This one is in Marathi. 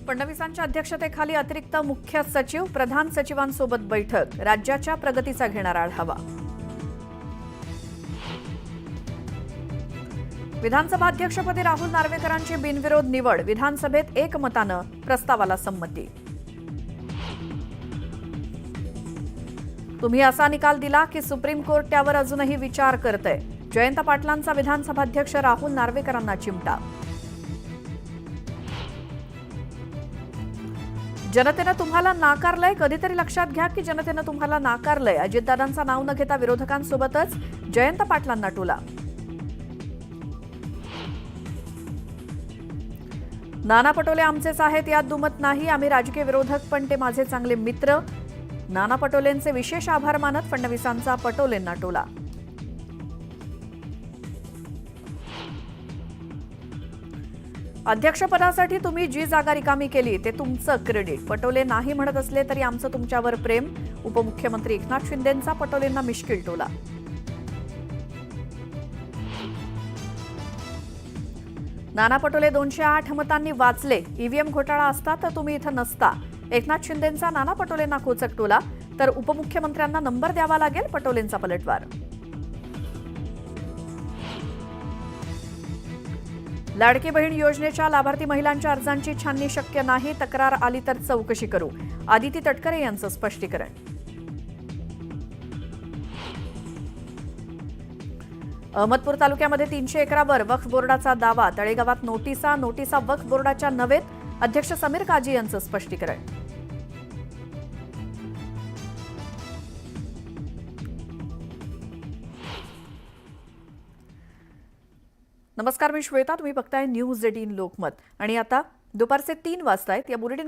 फडणवीसांच्या अध्यक्षतेखाली अतिरिक्त मुख्य सचिव प्रधान सचिवांसोबत बैठक, राज्याच्या प्रगतीचा घेणार आढावा. विधानसभा अध्यक्षपदी राहुल नार्वेकरांची बिनविरोध निवड, विधानसभेत एकमतानं प्रस्तावाला संमती. तुम्ही असा निकाल दिला की सुप्रीम कोर्ट त्यावर अजूनही विचार करतंय, जयंत पाटलांचा विधानसभाध्यक्ष राहुल नार्वेकरांना चिमटा. जनतेनं तुम्हाला नाकारलंय, कधीतरी लक्षात घ्या की जनतेनं तुम्हाला नाकारलंय. अजितदादांचं नाव न घेता विरोधकांसोबतच जयंत पाटलांना टोला. नाना पटोले आमचेच आहेत यात दुमत नाही, आम्ही राजकीय विरोधक पण ते माझे चांगले मित्र. नाना पटोलेंचे विशेष आभार मानत फडणवीसांचा पटोलेंना टोला. अध्यक्षपदासाठी तुम्ही जी जागा रिकामी केली ते तुमचं क्रेडिट. पटोले नाही म्हणत असले तरी आमचं तुमच्यावर प्रेम. उपमुख्यमंत्री एकनाथ शिंदेंचा पटोलेंना मिश्किल टोला. नाना पटोले 208 मतांनी वाचले, ईव्हीएम घोटाळा असता तर तुम्ही इथं नसता. एकनाथ शिंदेंचा नाना पटोलेंना खोचक टोला. तर उपमुख्यमंत्र्यांना नंबर द्यावा लागेल, पटोलेंचा पलटवार. लाडकी बहीण योजनेच्या लाभार्थी महिलांच्या अर्जांची छाननी शक्य नाही, तक्रार आली तर चौकशी करू. आदिती तटकरे यांचं स्पष्टीकरण. अहमदपूर तालुक्यामध्ये 300 एकरावर वक्फ बोर्डाचा दावा, तळेगावात नोटिसा वक्फ बोर्डाच्या नव्हेत. अध्यक्ष समीर काजी यांचं स्पष्टीकरण. नमस्कार, मी श्वेता, तुम्ही बघताय न्यूज 18 लोकमत. आणि आता दुपारचे 3 वाजतायत. या बुलेटिन